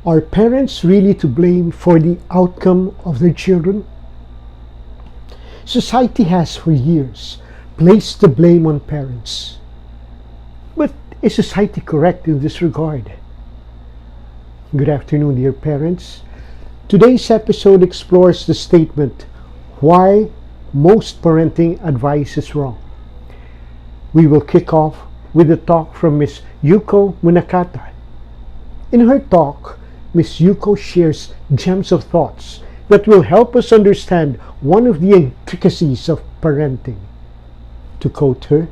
Are parents really to blame for the outcome of their children? Society has for years placed the blame on parents. But is society correct in this regard? Good afternoon, dear parents. Today's episode explores the statement, why most parenting advice is wrong. We will kick off with a talk from Ms. Yuko Munakata. In her talk, Ms. Yuko shares gems of thoughts that will help us understand one of the intricacies of parenting. To quote her,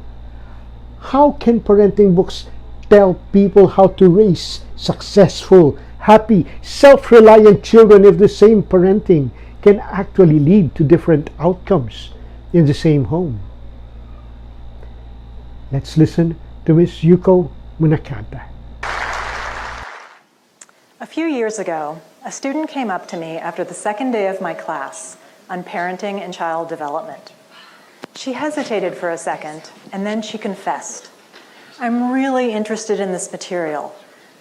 how can parenting books tell people how to raise successful, happy, self-reliant children if the same parenting can actually lead to different outcomes in the same home? Let's listen to Ms. Yuko Munakata. A few years ago, a student came up to me after the second day of my class on parenting and child development. She hesitated for a second, and then she confessed, "I'm really interested in this material,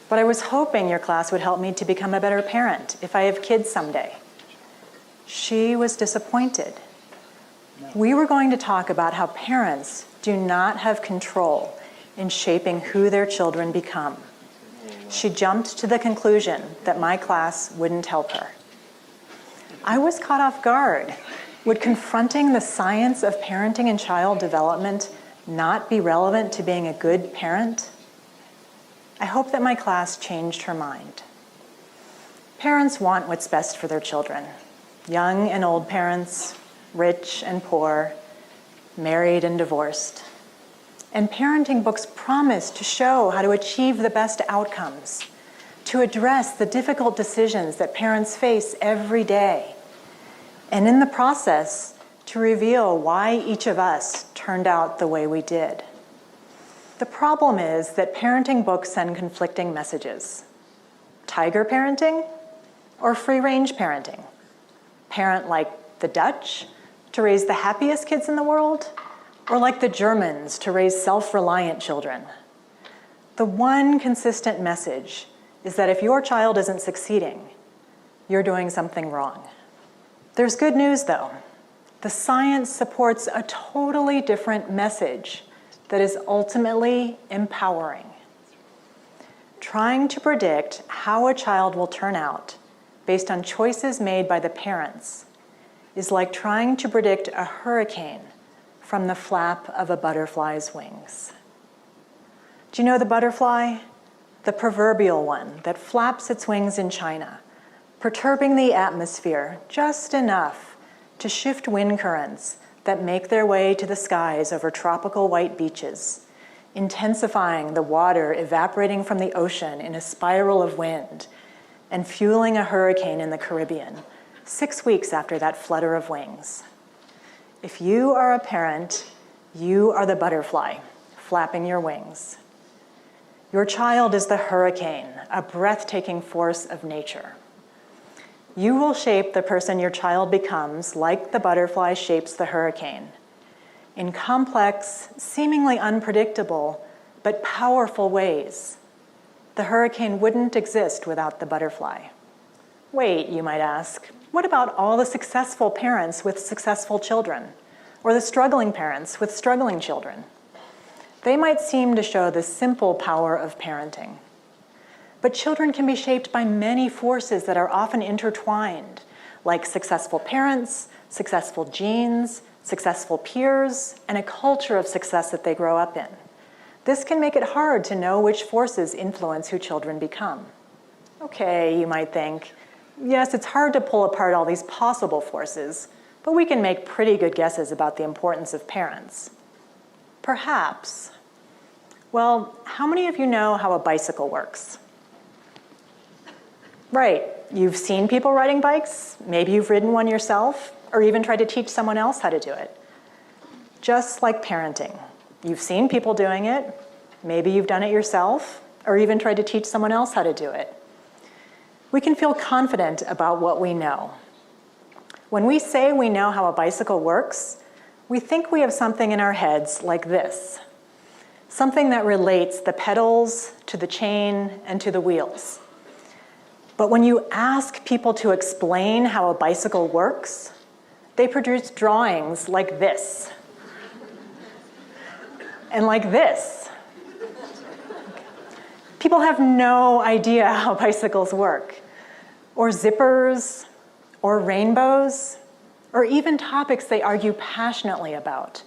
but I was hoping your class would help me to become a better parent if I have kids someday." She was disappointed. We were going to talk about how parents do not have control in shaping who their children become. She jumped to the conclusion that my class wouldn't help her. I was caught off guard. Would confronting the science of parenting and child development not be relevant to being a good parent? I hope that my class changed her mind. Parents want what's best for their children. Young and old parents, rich and poor, married and divorced. And parenting books promise to show how to achieve the best outcomes, to address the difficult decisions that parents face every day, and in the process, to reveal why each of us turned out the way we did. The problem is that parenting books send conflicting messages. Tiger parenting or free-range parenting? Parent like the Dutch to raise the happiest kids in the world, or like the Germans to raise self-reliant children? The one consistent message is that if your child isn't succeeding, you're doing something wrong. There's good news though. The science supports a totally different message that is ultimately empowering. Trying to predict how a child will turn out based on choices made by the parents is like trying to predict a hurricane from the flap of a butterfly's wings. Do you know the butterfly? The proverbial one that flaps its wings in China, perturbing the atmosphere just enough to shift wind currents that make their way to the skies over tropical white beaches, intensifying the water evaporating from the ocean in a spiral of wind, and fueling a hurricane in the Caribbean 6 weeks after that flutter of wings. If you are a parent, you are the butterfly flapping your wings. Your child is the hurricane, a breathtaking force of nature. You will shape the person your child becomes like the butterfly shapes the hurricane, in complex, seemingly unpredictable, but powerful ways. The hurricane wouldn't exist without the butterfly. Wait, you might ask, what about all the successful parents with successful children, or the struggling parents with struggling children? They might seem to show the simple power of parenting. But children can be shaped by many forces that are often intertwined, like successful parents, successful genes, successful peers, and a culture of success that they grow up in. This can make it hard to know which forces influence who children become. Okay, you might think, yes, it's hard to pull apart all these possible forces, but we can make pretty good guesses about the importance of parents. Perhaps. Well, how many of you know how a bicycle works? Right, you've seen people riding bikes, maybe you've ridden one yourself, or even tried to teach someone else how to do it. Just like parenting. You've seen people doing it, maybe you've done it yourself, or even tried to teach someone else how to do it. We can feel confident about what we know. When we say we know how a bicycle works, we think we have something in our heads like this. Something that relates the pedals to the chain and to the wheels. But when you ask people to explain how a bicycle works, they produce drawings like this, and like this. People have no idea how bicycles work, or zippers, or rainbows, or even topics they argue passionately about.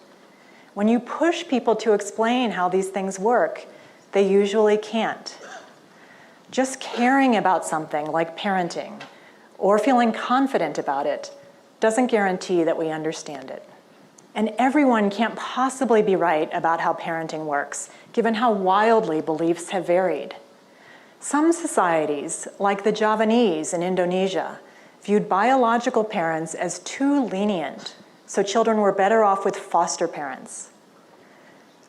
When you push people to explain how these things work, they usually can't. Just caring about something like parenting, or feeling confident about it, doesn't guarantee that we understand it. And everyone can't possibly be right about how parenting works, given how wildly beliefs have varied. Some societies, like the Javanese in Indonesia, viewed biological parents as too lenient, so children were better off with foster parents.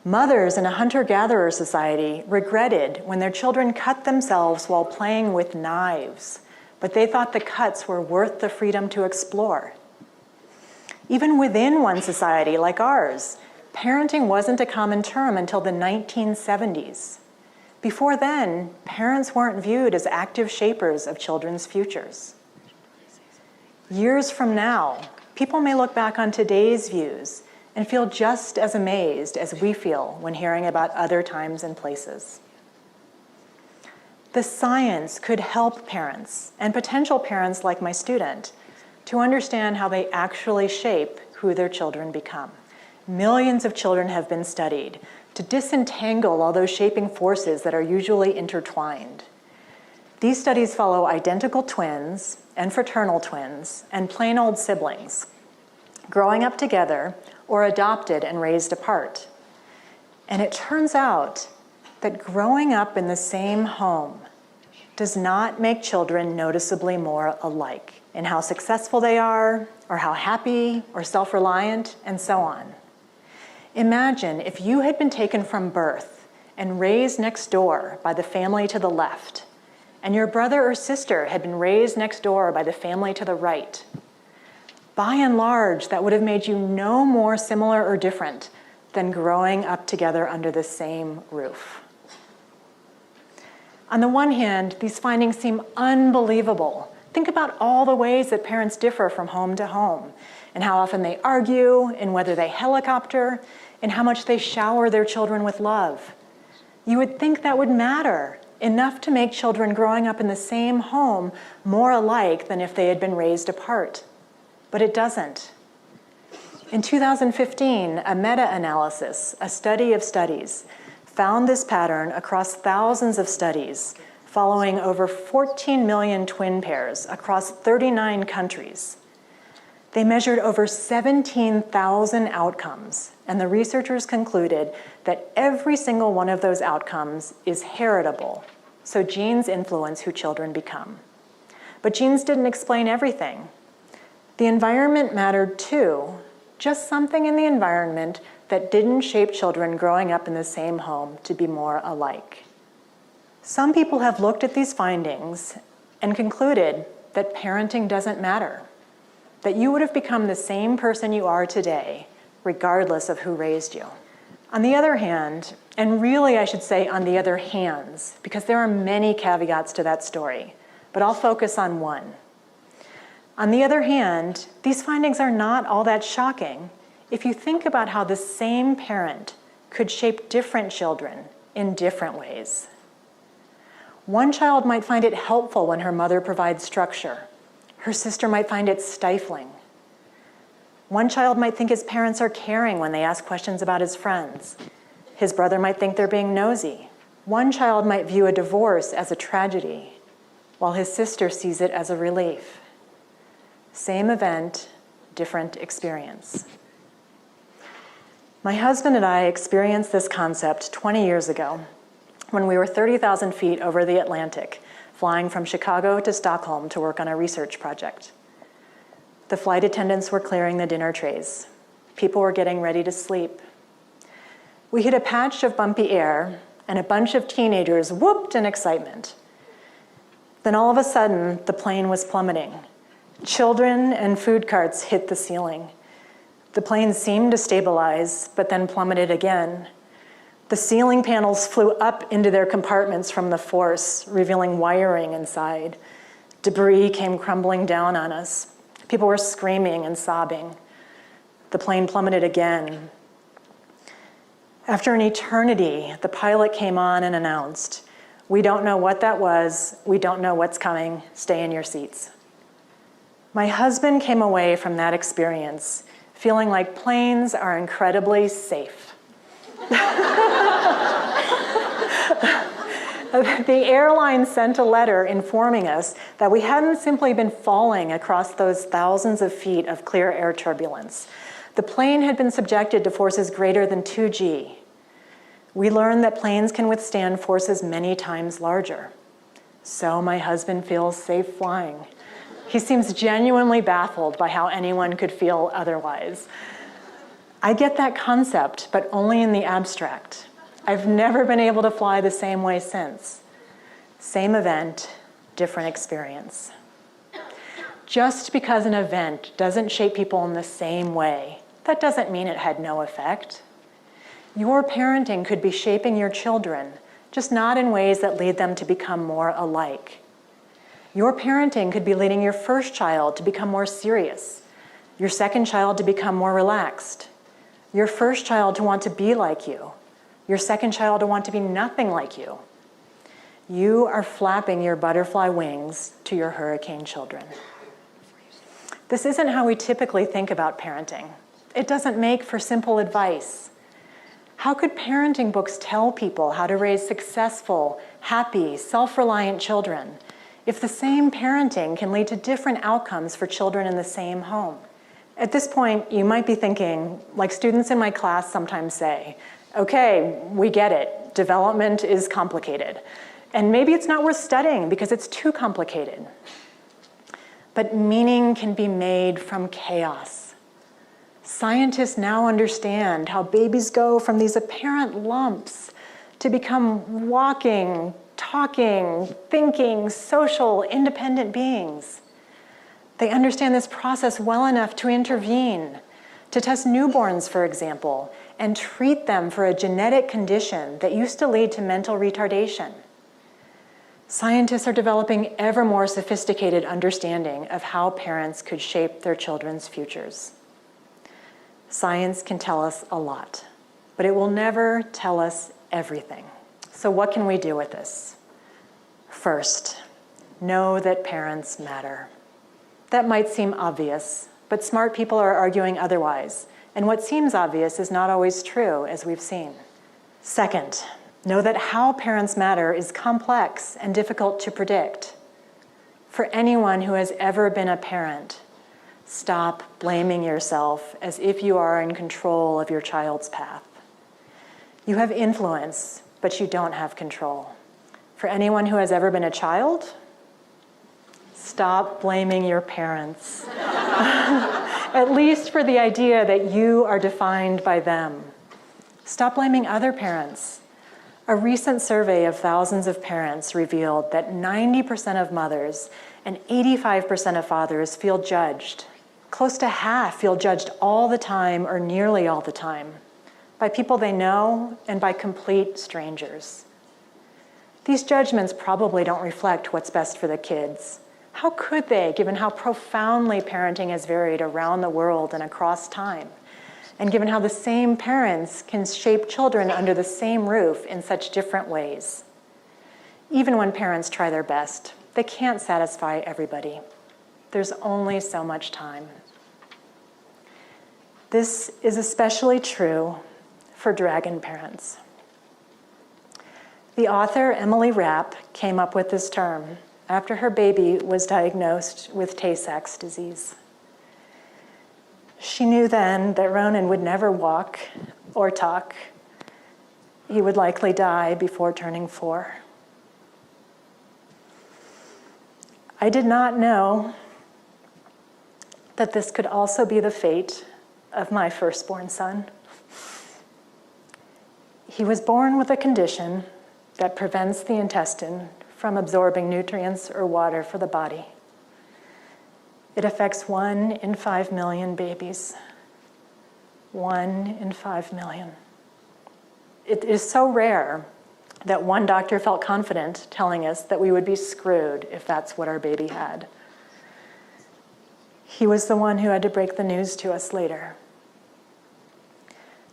Mothers in a hunter-gatherer society regretted when their children cut themselves while playing with knives, but they thought the cuts were worth the freedom to explore. Even within one society like ours, parenting wasn't a common term until the 1970s. Before then, parents weren't viewed as active shapers of children's futures. Years from now, people may look back on today's views and feel just as amazed as we feel when hearing about other times and places. The science could help parents and potential parents like my student to understand how they actually shape who their children become. Millions of children have been studied to disentangle all those shaping forces that are usually intertwined. These studies follow identical twins and fraternal twins and plain old siblings, growing up together or adopted and raised apart. And it turns out that growing up in the same home does not make children noticeably more alike in how successful they are, or how happy or self-reliant, and so on. Imagine if you had been taken from birth and raised next door by the family to the left, and your brother or sister had been raised next door by the family to the right. By and large, that would have made you no more similar or different than growing up together under the same roof. On the one hand, these findings seem unbelievable. Think about all the ways that parents differ from home to home, and how often they argue, and whether they helicopter, and how much they shower their children with love. You would think that would matter, enough to make children growing up in the same home more alike than if they had been raised apart. But it doesn't. In 2015, a meta-analysis, a study of studies, found this pattern across thousands of studies following over 14 million twin pairs across 39 countries. They measured over 17,000 outcomes, and the researchers concluded that every single one of those outcomes is heritable, so genes influence who children become. But genes didn't explain everything. The environment mattered too, just something in the environment that didn't shape children growing up in the same home to be more alike. Some people have looked at these findings and concluded that parenting doesn't matter, that you would have become the same person you are today, regardless of who raised you. On the other hand, and really I should say on the other hands, because there are many caveats to that story, but I'll focus on one. On the other hand, these findings are not all that shocking if you think about how the same parent could shape different children in different ways. One child might find it helpful when her mother provides structure. Her sister might find it stifling. One child might think his parents are caring when they ask questions about his friends. His brother might think they're being nosy. One child might view a divorce as a tragedy, while his sister sees it as a relief. Same event, different experience. My husband and I experienced this concept 20 years ago when we were 30,000 feet over the Atlantic, flying from Chicago to Stockholm to work on a research project. The flight attendants were clearing the dinner trays. People were getting ready to sleep. We hit a patch of bumpy air, and a bunch of teenagers whooped in excitement. Then all of a sudden, the plane was plummeting. Children and food carts hit the ceiling. The plane seemed to stabilize, but then plummeted again. The ceiling panels flew up into their compartments from the force, revealing wiring inside. Debris came crumbling down on us. People were screaming and sobbing. The plane plummeted again. After an eternity, the pilot came on and announced, "We don't know what that was. We don't know what's coming. Stay in your seats." My husband came away from that experience feeling like planes are incredibly safe. The airline sent a letter informing us that we hadn't simply been falling across those thousands of feet of clear air turbulence. The plane had been subjected to forces greater than 2G. We learned that planes can withstand forces many times larger. So my husband feels safe flying. He seems genuinely baffled by how anyone could feel otherwise. I get that concept, but only in the abstract. I've never been able to fly the same way since. Same event, different experience. Just because an event doesn't shape people in the same way, that doesn't mean it had no effect. Your parenting could be shaping your children, just not in ways that lead them to become more alike. Your parenting could be leading your first child to become more serious, your second child to become more relaxed, your first child to want to be like you, your second child to want to be nothing like you. You are flapping your butterfly wings to your hurricane children. This isn't how we typically think about parenting. It doesn't make for simple advice. How could parenting books tell people how to raise successful, happy, self-reliant children if the same parenting can lead to different outcomes for children in the same home? At this point, you might be thinking, like students in my class sometimes say, okay, we get it. Development is complicated. And maybe it's not worth studying because it's too complicated. But meaning can be made from chaos. Scientists now understand how babies go from these apparent lumps to become walking, talking, thinking, social, independent beings. They understand this process well enough to intervene, to test newborns, for example, and treat them for a genetic condition that used to lead to mental retardation. Scientists are developing ever more sophisticated understanding of how parents could shape their children's futures. Science can tell us a lot, but it will never tell us everything. So what can we do with this? First, know that parents matter. That might seem obvious, but smart people are arguing otherwise, and what seems obvious is not always true, as we've seen. Second, know that how parents matter is complex and difficult to predict. For anyone who has ever been a parent, stop blaming yourself as if you are in control of your child's path. You have influence, but you don't have control. For anyone who has ever been a child, stop blaming your parents, at least for the idea that you are defined by them. Stop blaming other parents. A recent survey of thousands of parents revealed that 90% of mothers and 85% of fathers feel judged. Close to half feel judged all the time or nearly all the time by people they know and by complete strangers. These judgments probably don't reflect what's best for the kids. How could they, given how profoundly parenting has varied around the world and across time? And given how the same parents can shape children under the same roof in such different ways. Even when parents try their best, they can't satisfy everybody. There's only so much time. This is especially true for dragon parents. The author Emily Rapp came up with this term after her baby was diagnosed with Tay-Sachs disease. She knew then that Ronan would never walk or talk. He would likely die before turning 4. I did not know that this could also be the fate of my firstborn son. He was born with a condition that prevents the intestine from absorbing nutrients or water for the body. It affects 1 in 5 million babies. 1 in 5 million. It is so rare that one doctor felt confident telling us that we would be screwed if that's what our baby had. He was the one who had to break the news to us later.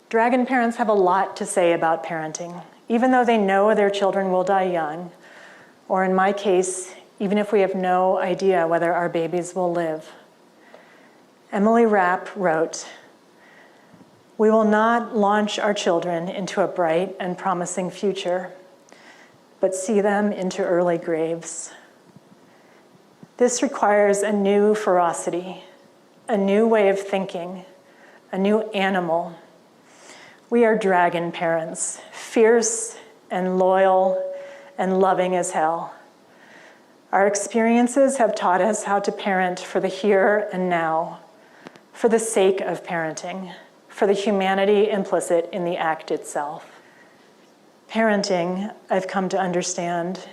Dragon parents have a lot to say about parenting, even though they know their children will die young, or in my case, even if we have no idea whether our babies will live. Emily Rapp wrote, "We will not launch our children into a bright and promising future, but see them into early graves. This requires a new ferocity, a new way of thinking, a new animal. We are dragon parents, fierce and loyal and loving as hell. Our experiences have taught us how to parent for the here and now, for the sake of parenting, for the humanity implicit in the act itself. Parenting, I've come to understand,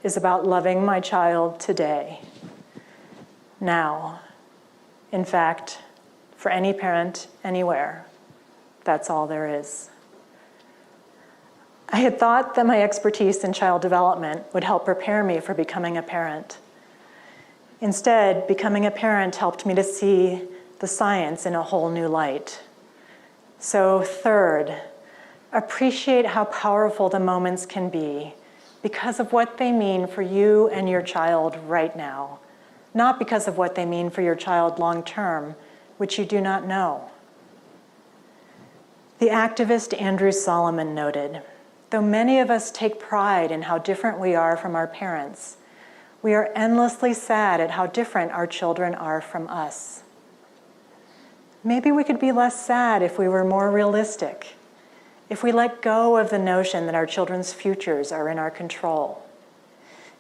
is about loving my child today, now. In fact, for any parent, anywhere, that's all there is." I had thought that my expertise in child development would help prepare me for becoming a parent. Instead, becoming a parent helped me to see the science in a whole new light. So third, appreciate how powerful the moments can be because of what they mean for you and your child right now, not because of what they mean for your child long term, which you do not know. The activist Andrew Solomon noted, "Though many of us take pride in how different we are from our parents, we are endlessly sad at how different our children are from us." Maybe we could be less sad if we were more realistic, if we let go of the notion that our children's futures are in our control,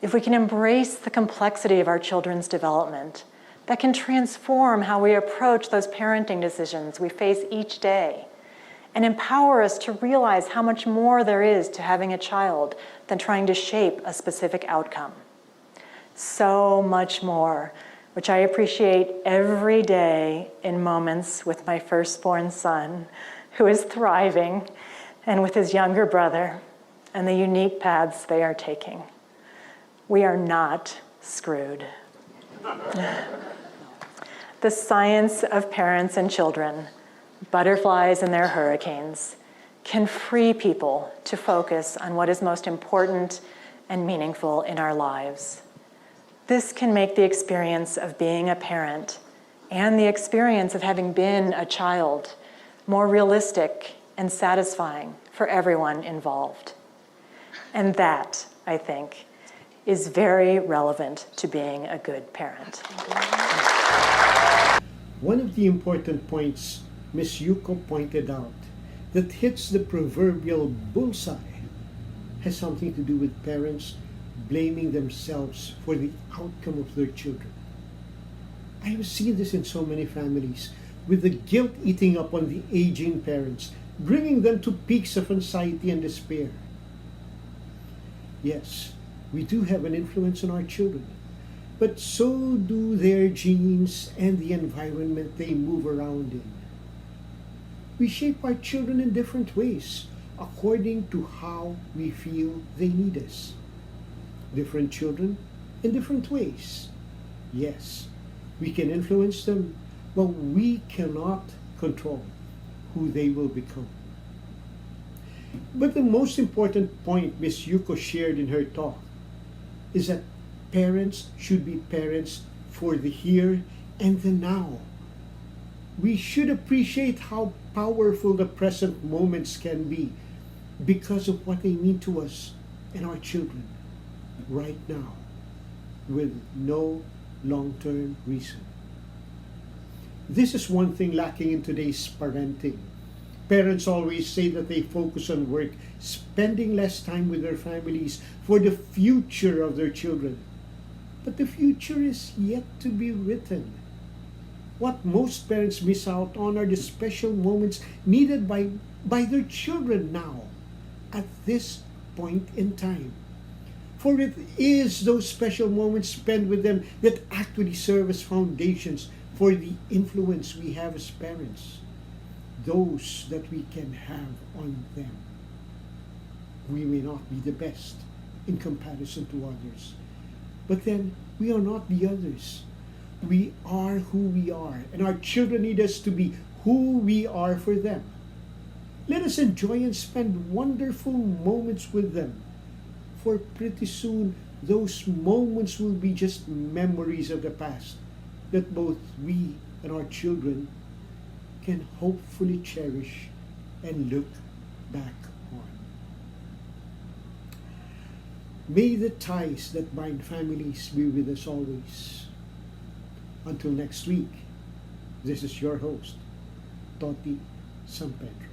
if we can embrace the complexity of our children's development that can transform how we approach those parenting decisions we face each day, and empower us to realize how much more there is to having a child than trying to shape a specific outcome. So much more, which I appreciate every day in moments with my firstborn son, who is thriving, and with his younger brother, and the unique paths they are taking. We are not screwed. The science of parents and children, butterflies and their hurricanes, can free people to focus on what is most important and meaningful in our lives. This can make the experience of being a parent and the experience of having been a child more realistic and satisfying for everyone involved. And that, I think, is very relevant to being a good parent. One of the important points Ms. Yuko pointed out that hits the proverbial bullseye has something to do with parents blaming themselves for the outcome of their children. I have seen this in so many families, with the guilt eating up on the aging parents, bringing them to peaks of anxiety and despair. Yes, we do have an influence on our children, but so do their genes and the environment they move around in. We shape our children in different ways, according to how we feel they need us. Different children in different ways. Yes, we can influence them, but we cannot control who they will become. But the most important point Ms. Yuko shared in her talk is that parents should be parents for the here and the now. We should appreciate how powerful the present moments can be because of what they mean to us and our children right now, with no long-term reason. This is one thing lacking in today's parenting. Parents always say that they focus on work, spending less time with their families for the future of their children. But the future is yet to be written. What most parents miss out on are the special moments needed by their children now, at this point in time. For it is those special moments spent with them that actually serve as foundations for the influence we have as parents, those that we can have on them. We may not be the best in comparison to others, but then we are not the others. We are who we are, and our children need us to be who we are for them. Let us enjoy and spend wonderful moments with them, for pretty soon those moments will be just memories of the past that both we and our children can hopefully cherish and look back on. May the ties that bind families be with us always. Until next week, this is your host, Toti San Pedro.